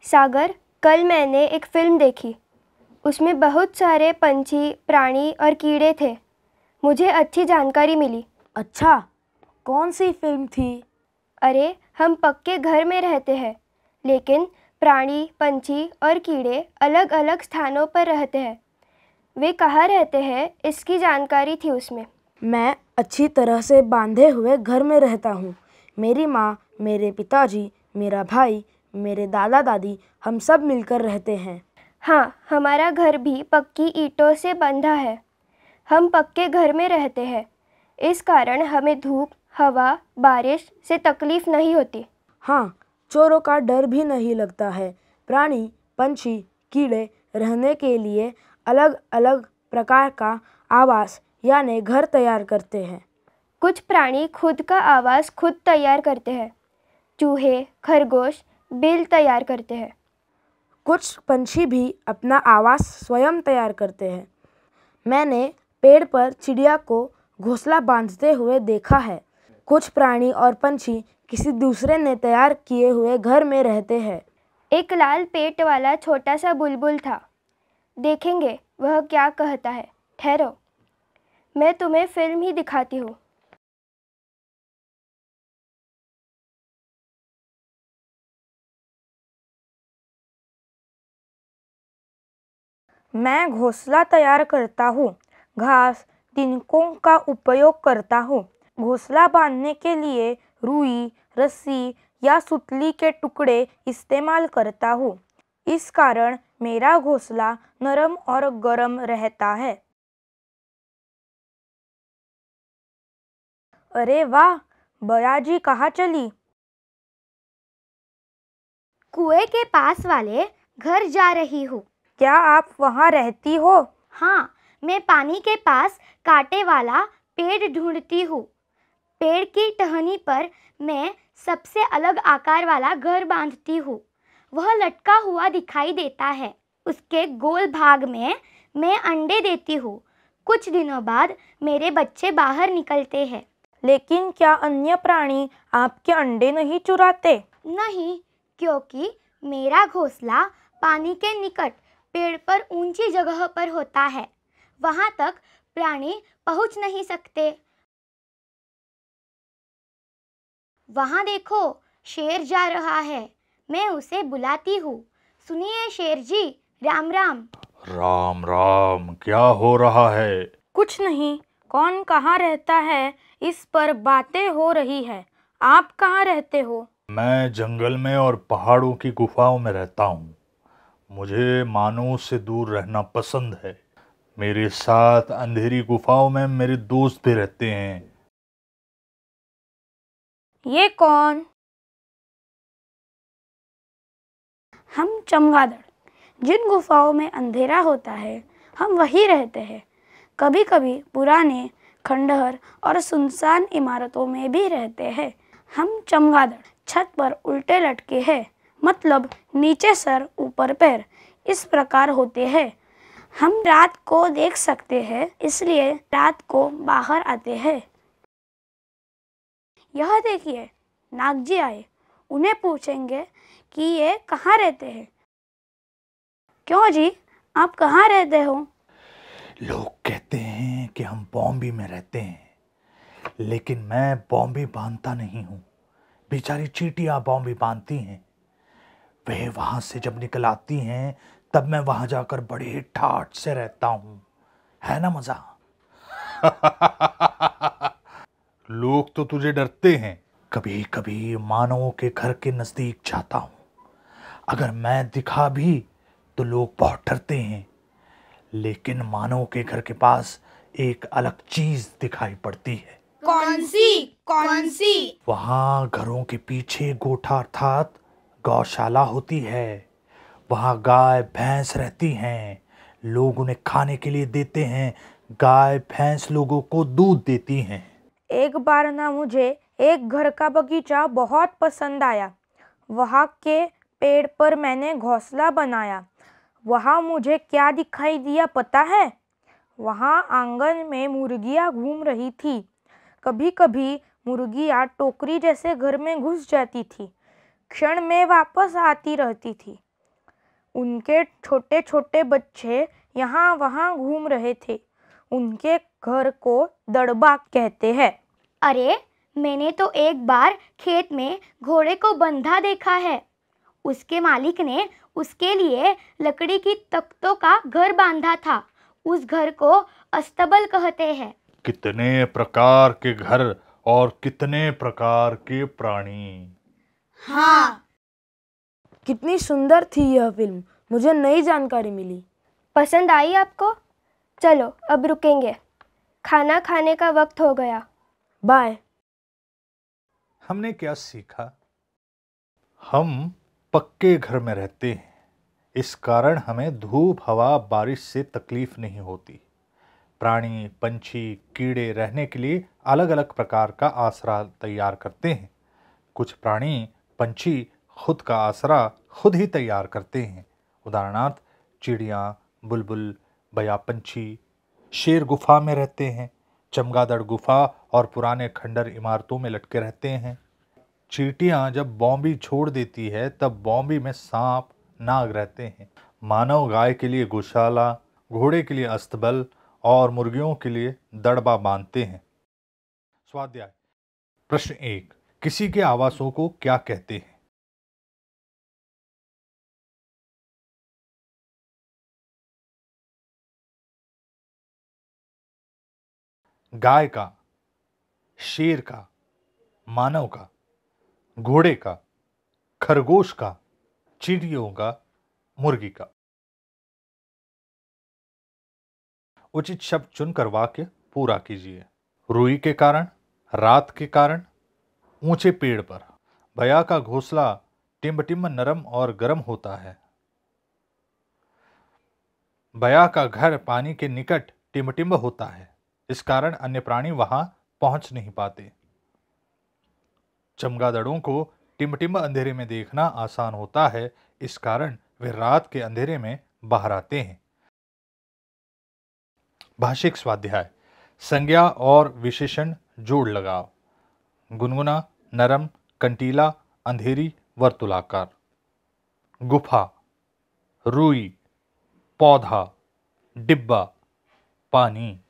सागर, कल मैंने एक फ़िल्म देखी। उसमें बहुत सारे पंछी, प्राणी और कीड़े थे। मुझे अच्छी जानकारी मिली। अच्छा, कौन सी फिल्म थी? अरे, हम पक्के घर में रहते हैं, लेकिन प्राणी, पंछी और कीड़े अलग अलग स्थानों पर रहते हैं। वे कहाँ रहते हैं, इसकी जानकारी थी उसमें। मैं अच्छी तरह से बांधे हुए घर में रहता हूँ। मेरी माँ, मेरे पिताजी, मेरा भाई, मेरे दादा दादी, हम सब मिलकर रहते हैं। हाँ, हमारा घर भी पक्की ईंटों से बंधा है। हम पक्के घर में रहते हैं, इस कारण हमें धूप, हवा, बारिश से तकलीफ नहीं होती। हाँ, चोरों का डर भी नहीं लगता है। प्राणी, पंछी, कीड़े रहने के लिए अलग अलग प्रकार का आवास यानी घर तैयार करते हैं। कुछ प्राणी खुद का आवास खुद तैयार करते हैं। चूहे, खरगोश बिल तैयार करते हैं। कुछ पंछी भी अपना आवास स्वयं तैयार करते हैं। मैंने पेड़ पर चिड़िया को घोंसला बांधते हुए देखा है। कुछ प्राणी और पंछी किसी दूसरे ने तैयार किए हुए घर में रहते हैं। एक लाल पेट वाला छोटा सा बुलबुल था। देखेंगे वह क्या कहता है। ठहरो, मैं तुम्हें फिल्म ही दिखाती हूँ। मैं घोंसला तैयार करता हूँ। घास, तिनकों का उपयोग करता हूँ। घोंसला बांधने के लिए रुई, रस्सी या सुतली के टुकड़े इस्तेमाल करता हूँ। इस कारण मेरा घोंसला नरम और गर्म रहता है। अरे वाह, बयाजी कहाँ चली? कुएं के पास वाले घर जा रही हूँ। क्या आप वहाँ रहती हो? हाँ, मैं पानी के पास कांटे वाला पेड़ ढूंढती हूँ। पेड़ की टहनी पर मैं सबसे अलग आकार वाला घर बांधती हूँ। वह लटका हुआ दिखाई देता है। उसके गोल भाग में मैं अंडे देती हूँ। कुछ दिनों बाद मेरे बच्चे बाहर निकलते हैं। लेकिन क्या अन्य प्राणी आपके अंडे नहीं चुराते? नहीं, क्योंकि मेरा घोंसला पानी के निकट पेड़ पर ऊंची जगह पर होता है। वहां तक प्राणी पहुंच नहीं सकते। वहां देखो, शेर जा रहा है। मैं उसे बुलाती हूँ। सुनिए शेर जी, राम राम। राम राम, क्या हो रहा है? कुछ नहीं। कौन कहाँ रहता है, इस पर बातें हो रही है। आप कहाँ रहते हो? मैं जंगल में और पहाड़ों की गुफाओं में रहता हूँ। मुझे मानव से दूर रहना पसंद है। मेरे साथ अंधेरी गुफाओं में मेरे दोस्त भी रहते हैं। ये कौन? हम चमगादड़। जिन गुफाओं में अंधेरा होता है, हम वहीं रहते हैं। कभी कभी पुराने खंडहर और सुनसान इमारतों में भी रहते हैं। हम चमगादड़ छत पर उल्टे लटके हैं, मतलब नीचे सर ऊपर पैर, इस प्रकार होते हैं। हम रात को देख सकते हैं, इसलिए रात को बाहर आते हैं। यह देखिए, नाग जी आए। उन्हें पूछेंगे कि ये कहाँ रहते हैं। क्यों जी, आप कहाँ रहते हो? लोग कहते हैं कि हम बॉम्बे में रहते हैं, लेकिन मैं बॉम्बे बांधता नहीं हूँ। बेचारी चींटियाँ बॉम्बे बांधती हैं। वे वहाँ से जब निकल आती हैं, तब मैं वहाँ जाकर बड़े ठाठ से रहता हूँ। है ना मजा? लोग तो तुझे डरते हैं। कभी कभी मानवों के घर के नजदीक जाता हूँ। अगर मैं दिखा भी तो लोग बहुत डरते हैं। लेकिन मानव के घर के पास एक अलग चीज दिखाई पड़ती है। कौन सी? कौन सी? वहाँ घरों के पीछे गोठा अर्थात गौशाला होती है। वहाँ गाय भैंस रहती हैं। लोग उन्हें खाने के लिए देते हैं। गाय भैंस लोगों को दूध देती हैं। एक बार ना मुझे एक घर का बगीचा बहुत पसंद आया। वहाँ के पेड़ पर मैंने घोंसला बनाया। वहाँ मुझे क्या दिखाई दिया पता है? वहाँ आंगन में मुर्गियाँ घूम रही थी। कभी कभी मुर्गियाँ टोकरी जैसे घर में घुस जाती थी। क्षण में वापस आती रहती थी। उनके छोटे छोटे बच्चे यहाँ वहाँ घूम रहे थे। उनके घर को दड़बा कहते हैं। अरे, मैंने तो एक बार खेत में घोड़े को बंधा देखा है। उसके मालिक ने उसके लिए लकड़ी की तख्तों का घर बांधा था। उस घर को अस्तबल कहते हैं। कितने प्रकार के घर और कितने प्रकार के प्राणी। हाँ, कितनी सुंदर थी यह फिल्म, मुझे नई जानकारी मिली। पसंद आई आपको? चलो अब रुकेंगे, खाना खाने का वक्त हो गया। बाय। हमने क्या सीखा? हम पक्के घर में रहते हैं, इस कारण हमें धूप, हवा, बारिश से तकलीफ नहीं होती। प्राणी, पंछी, कीड़े रहने के लिए अलग अलग प्रकार का आसरा तैयार करते हैं। कुछ प्राणी, पंछी खुद का आसरा खुद ही तैयार करते हैं। उदाहरणार्थ चिड़िया, बुलबुल, बया पंछी। शेर गुफा में रहते हैं। चमगादड़ गुफा और पुराने खंडर इमारतों में लटके रहते हैं। चींटियां जब बॉम्बी छोड़ देती है तब बॉम्बी में सांप, नाग रहते हैं। मानव गाय के लिए गौशाला, घोड़े के लिए अस्तबल और मुर्गियों के लिए दड़बा बांधते हैं। स्वाध्याय प्रश्न 1, किसी के आवासों को क्या कहते हैं? गाय का, शेर का, मानव का, घोड़े का, खरगोश का, चिड़ियों का, मुर्गी का। उचित शब्द चुनकर वाक्य पूरा कीजिए। रूई के कारण, रात के कारण, ऊंचे पेड़ पर। बया का घोंसला टिम्ब टिम्ब नरम और गर्म होता है। बया का घर पानी के निकट टिम्ब टिम्ब होता है, इस कारण अन्य प्राणी वहां पहुंच नहीं पाते। चमगादड़ों को टिम्ब टिम्ब अंधेरे में देखना आसान होता है, इस कारण वे रात के अंधेरे में बाहर आते हैं। भाषिक स्वाध्याय संज्ञा और विशेषण जोड़ लगाओ। गुनगुना, नरम, कंटीला, अंधेरी, वर्तुलाकार। गुफा, रुई, पौधा, डिब्बा, पानी।